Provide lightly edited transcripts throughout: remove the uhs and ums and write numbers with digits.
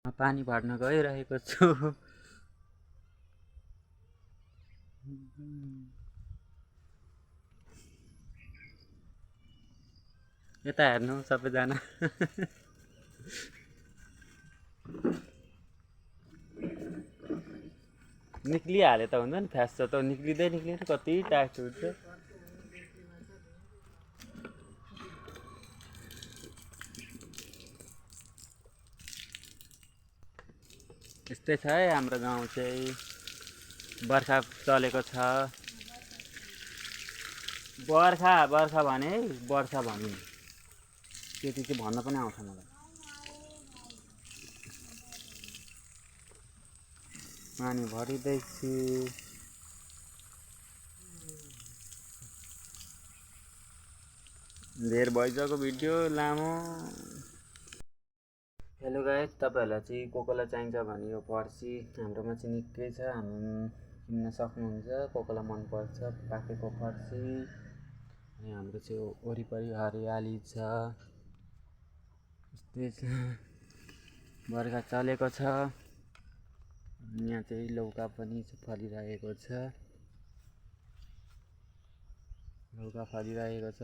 पानी भर्न गइरहेको छु। यता हेर्नु सबैजना। निक्लिहाले त हुन्छ नि, फ्यास त निक्लिँदै कति टाइट हुन्छ। यस्तै छ है हाम्रो गाउँ चाहिँ। बर्खा चलेको छ। बर्खा भने है, वर्षा भने त्यति चाहिँ भन्न पनि आउँछ मलाई। पानी भरिँदैछु। धेर भइसक्यो भिडियो लामो। हेलो गाइस, तपाईहरुलाई चाहिँ कोकोला चाहिन्छ भने यो फर्सी हाम्रोमा चाहिँ निकै छ, हामी किन्न सक्नुहुन्छ। कोकोला मन पर्छ पाकेको फर्सी। अनि हाम्रो चाहिँ वरिपरि हरियाली छ। यस्तै छ। बर्खा चलेको छ। यहाँ चाहिँ लौका पनि फलिरहेको छ। लौका फलिरहेको छ।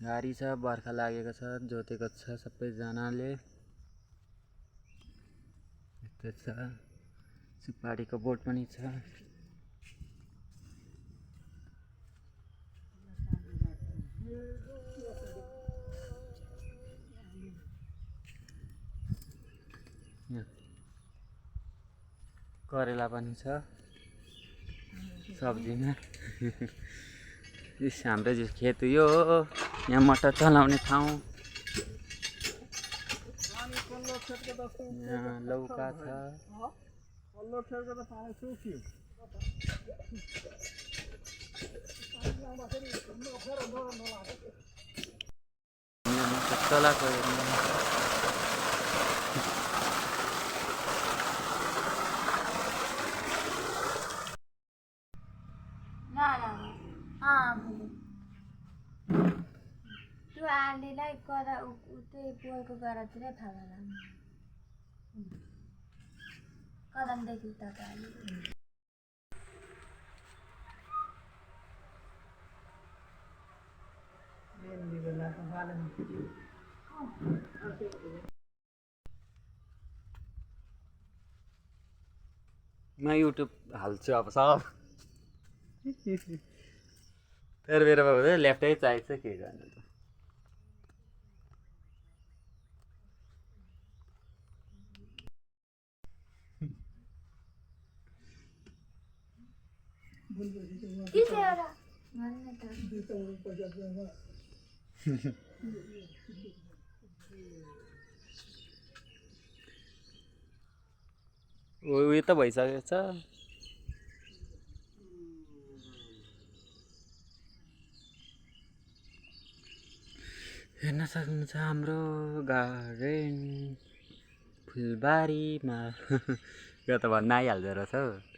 गाडी छ, बर्खा लागेको छ, जोतेको छ सबैजनाले। यस्तो छ। सुपारीको बोट पनि छ। करेला पनि छ सब्जीमा। हाम्रो खेत यो हो। यहाँ मटर चलाउने ठाउँ। यहाँ लौका छ। चलाको त्यो आलीलाई करा उतै पोलको गरातिरै फाला लानु कदमदेखि उता आली म युट्युब हाल्छु अब सब। तर मेरोमा ल्यापटपै चाहिन्छ, के गर्नु त। उयो त भइसकेको छ। हेर्न सक्नुहुन्छ हाम्रो गार्डन फुलबारीमा। यो त भन्न आइहाल्दो रहेछ हौ।